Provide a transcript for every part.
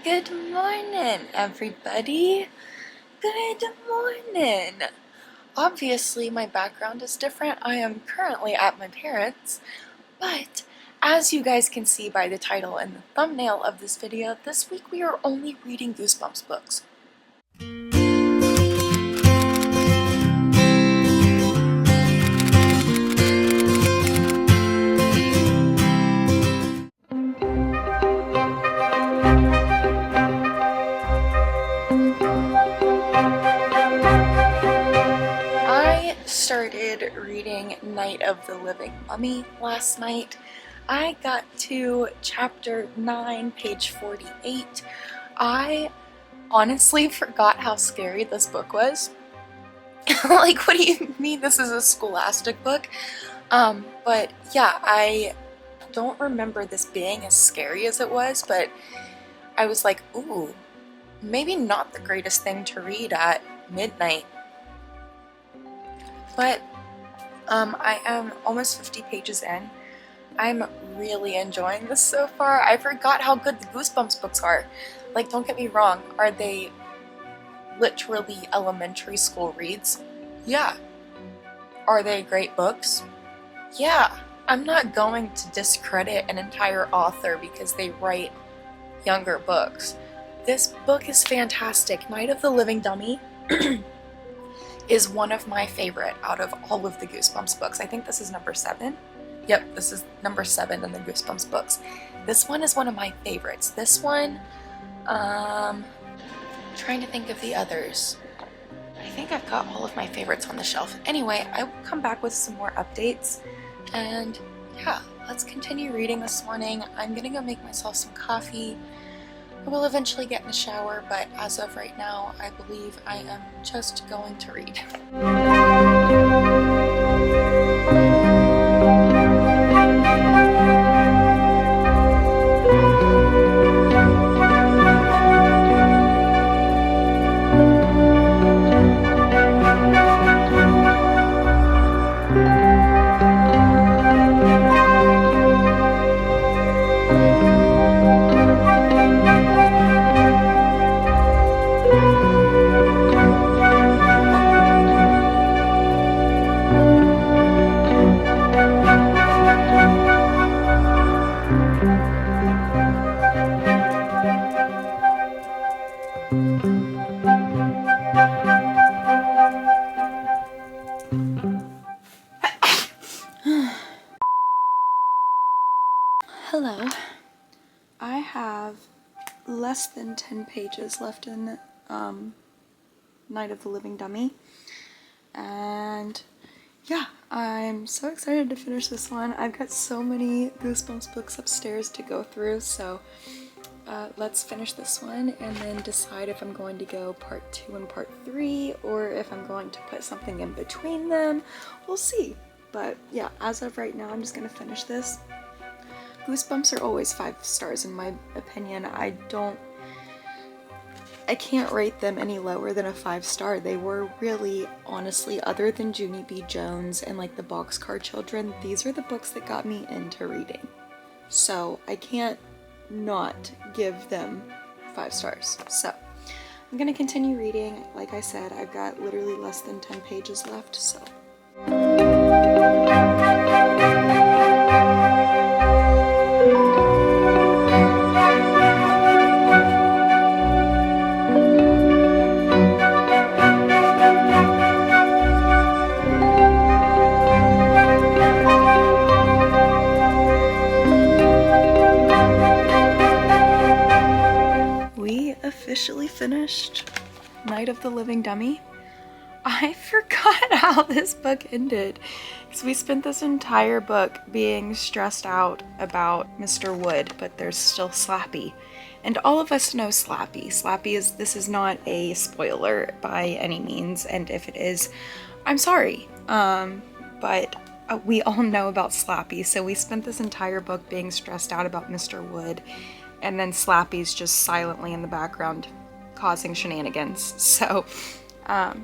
Good morning, everybody. Good morning. Obviously, my background is different. I am currently at my parents', but as you guys can see by the title and the thumbnail of this video, this week we are only reading Goosebumps books. I started reading Night of the Living Mummy last night. I got to chapter 9, page 48. I honestly forgot how scary this book was. Like, what do you mean this is a scholastic book? But yeah, I don't remember this being as scary as it was, but I was like, ooh, maybe not the greatest thing to read at midnight. But I am almost 50 pages in. I'm really enjoying this so far. I forgot how good the Goosebumps books are. Like, don't get me wrong, are they literally elementary school reads? Yeah. Are they great books? Yeah. I'm not going to discredit an entire author because they write younger books. This book is fantastic. Night of the Living Dummy is one of my favorite out of all of the Goosebumps books. I think this is number 7. Yep, this is number 7 in the Goosebumps books. This one is one of my favorites. This one, trying to think of the others. I think I've got all of my favorites on the shelf. Anyway, I will come back with some more updates, and yeah, let's continue reading this morning. I'm gonna go make myself some coffee. I will eventually get in the shower, but as of right now, I believe I am just going to read. Hello. I have less than 10 pages left in Night of the Living Dummy, and yeah, I'm so excited to finish this one. I've got so many Goosebumps books upstairs to go through, so let's finish this one and then decide if I'm going to go part 2 and part 3, or if I'm going to put something in between them. We'll see. But yeah, as of right now, I'm just gonna finish this. Goosebumps are always 5 stars in my opinion. I can't rate them any lower than a 5-star. They were really, honestly, other than Junie B. Jones and like the Boxcar Children, these are the books that got me into reading. So I can't not give them 5 stars. So I'm gonna continue reading. Like I said, I've got literally less than 10 pages left, so. Officially finished Night of the Living Dummy. I forgot how this book ended because we spent this entire book being stressed out about Mr. Wood, but there's still Slappy. And all of us know Slappy. This is not a spoiler by any means, and if it is, I'm sorry. But we all know about Slappy, so we spent this entire book being stressed out about Mr. Wood, and then Slappy's just silently in the background causing shenanigans. So yeah,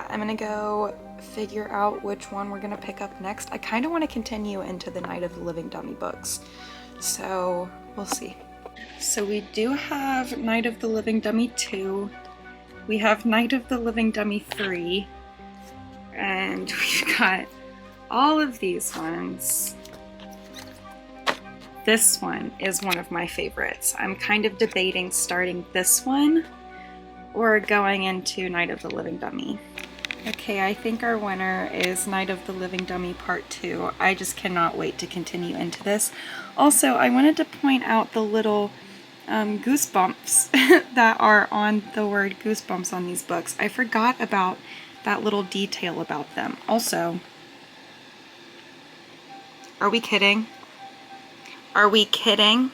I'm gonna go figure out which one we're gonna pick up next. I kind of want to continue into the Night of the Living Dummy books, so we'll see. So we do have Night of the Living Dummy 2. We have Night of the Living Dummy 3. And we've got all of these ones. This one is one of my favorites. I'm kind of debating starting this one or going into Night of the Living Dummy. Okay, I think our winner is Night of the Living Dummy Part 2. I just cannot wait to continue into this. Also, I wanted to point out the little goosebumps that are on the word goosebumps on these books. I forgot about that little detail about them. Also, are we kidding? Are we kidding?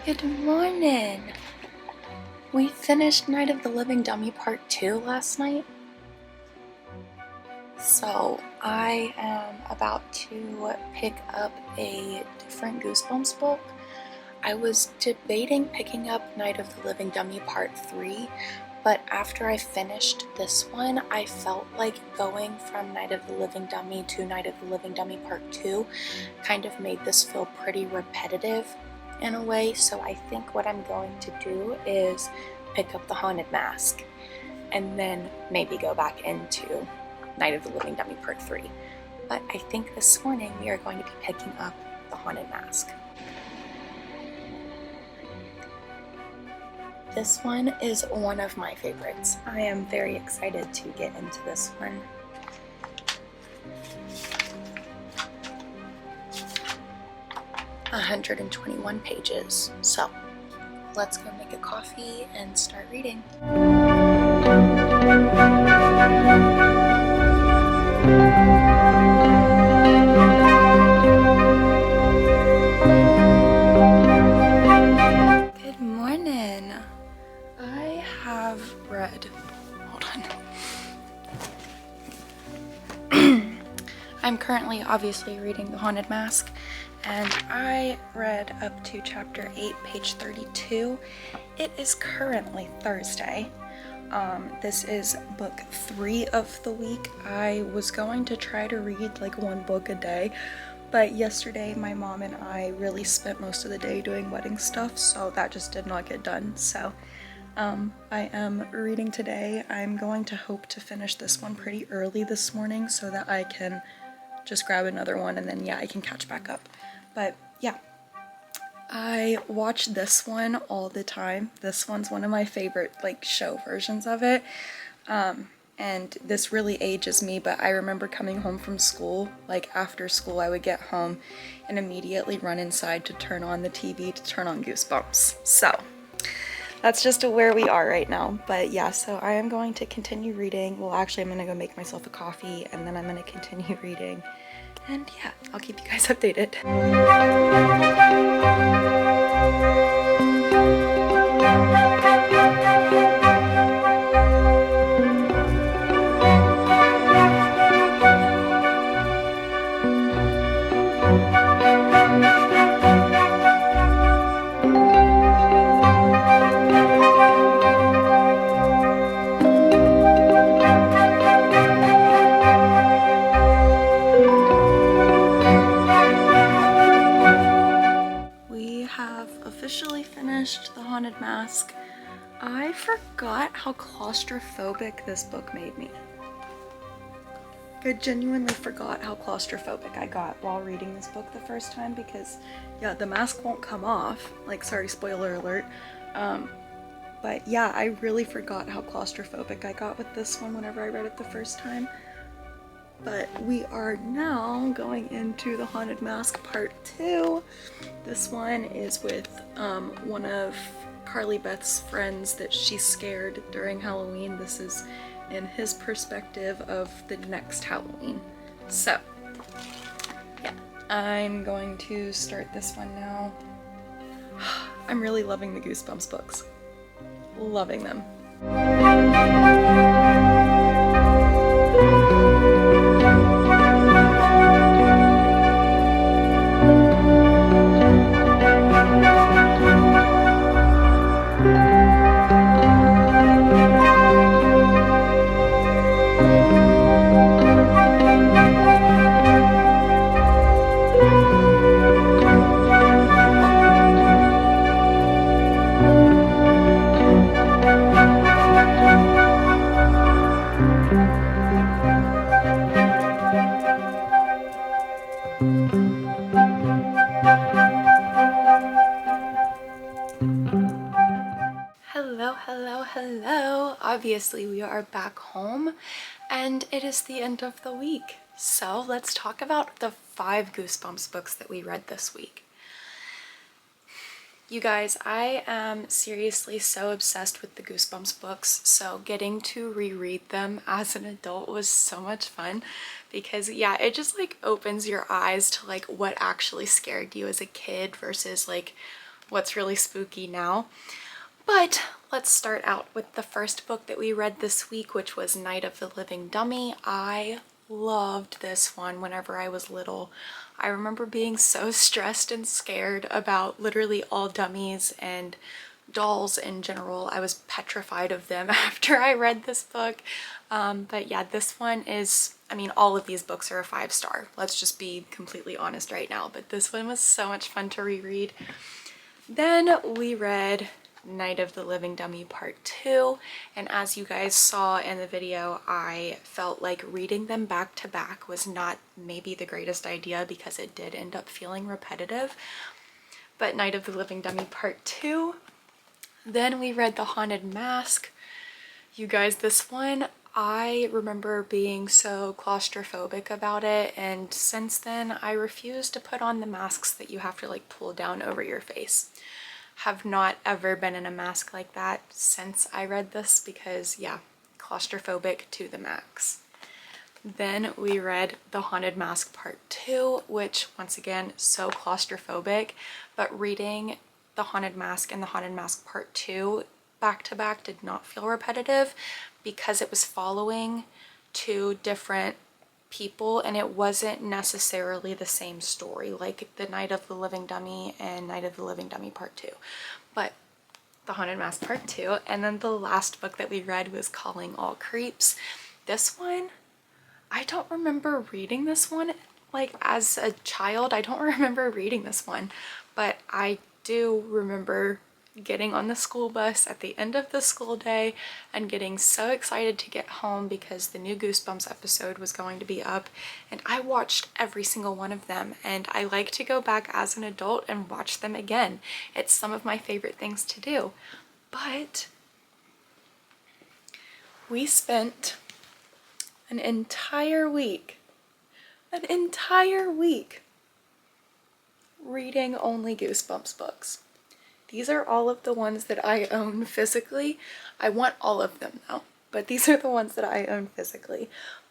Good morning! We finished Night of the Living Dummy Part 2 last night. So I am about to pick up a different Goosebumps book. I was debating picking up Night of the Living Dummy Part 3, but after I finished this one, I felt like going from Night of the Living Dummy to Night of the Living Dummy Part 2 kind of made this feel pretty repetitive in a way, so I think what I'm going to do is pick up the Haunted Mask and then maybe go back into Night of the Living Dummy Part 3. But I think this morning we are going to be picking up the Haunted Mask. This one is one of my favorites. I am very excited to get into this one. "121 pages. So let's go make a coffee and start reading. Good morning. I have read, hold on. I'm currently obviously reading The Haunted Mask, and I read up to chapter 8, page 32. It is currently Thursday. This is book 3 of the week. I was going to try to read like one book a day, but yesterday my mom and I really spent most of the day doing wedding stuff, so that just did not get done. So I am reading today. I'm going to hope to finish this one pretty early this morning so that I can just grab another one and then I can catch back up. But yeah, I watch this one all the time. This one's one of my favorite like show versions of it. And this really ages me, but I remember coming home from school, like after school I would get home and immediately run inside to turn on the TV to turn on Goosebumps. So that's just where we are right now. But yeah, so I am going to continue reading. Well, actually I'm gonna go make myself a coffee and then I'm gonna continue reading. And yeah, I'll keep you guys updated. Officially finished The Haunted Mask. I forgot how claustrophobic this book made me. I genuinely forgot how claustrophobic I got while reading this book the first time because, yeah, the mask won't come off. Like, sorry, spoiler alert. But yeah, I really forgot how claustrophobic I got with this one whenever I read it the first time. But we are now going into The Haunted Mask Part 2. This one is with one of Carly Beth's friends that she scared during Halloween. This is in his perspective of the next Halloween. So, yeah, I'm going to start this one now. I'm really loving the Goosebumps books. loving them. Hello, hello, hello. Obviously, we are back home and it is the end of the week. So let's talk about the 5 Goosebumps books that we read this week. You guys, I am seriously so obsessed with the Goosebumps books, so getting to reread them as an adult was so much fun because yeah, it just like opens your eyes to like what actually scared you as a kid versus like what's really spooky now. But let's start out with the first book that we read this week, which was Night of the Living Dummy. I loved this one whenever I was little. I remember being so stressed and scared about literally all dummies and dolls in general. I was petrified of them after I read this book. But yeah, this one is, I mean, all of these books are a 5-star. Let's just be completely honest right now. But this one was so much fun to reread. Then we read Night of the Living Dummy Part 2, and as you guys saw in the video, I felt like reading them back to back was not maybe the greatest idea because it did end up feeling repetitive. But Night of the Living Dummy Part 2. Then we read The Haunted Mask. You guys, this one, I remember being so claustrophobic about it, and since then I refuse to put on the masks that you have to like pull down over your face. Have not ever been in a mask like that since I read this because yeah, claustrophobic to the max. Then we read The Haunted Mask Part 2, which once again, so claustrophobic, but reading The Haunted Mask and The Haunted Mask Part 2 back to back did not feel repetitive because it was following 2 different people and it wasn't necessarily the same story like the Night of the Living Dummy and Night of the Living Dummy Part 2, but The Haunted Mask Part 2. And then the last book that we read was Calling All Creeps. This one, I don't remember reading this one like as a child. I don't remember reading this one, but I do remember getting on the school bus at the end of the school day and getting so excited to get home because the new Goosebumps episode was going to be up, and I watched every single one of them, and I like to go back as an adult and watch them again. It's some of my favorite things to do. But we spent an entire week reading only Goosebumps books. These are all of the ones that I own physically. I want all of them though, but these are the ones that I own physically.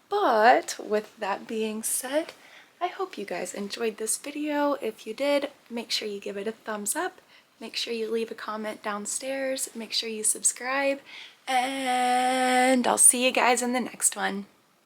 But with that being said, I hope you guys enjoyed this video. If you did, make sure you give it a thumbs up. Make sure you leave a comment downstairs. Make sure you subscribe, and I'll see you guys in the next one.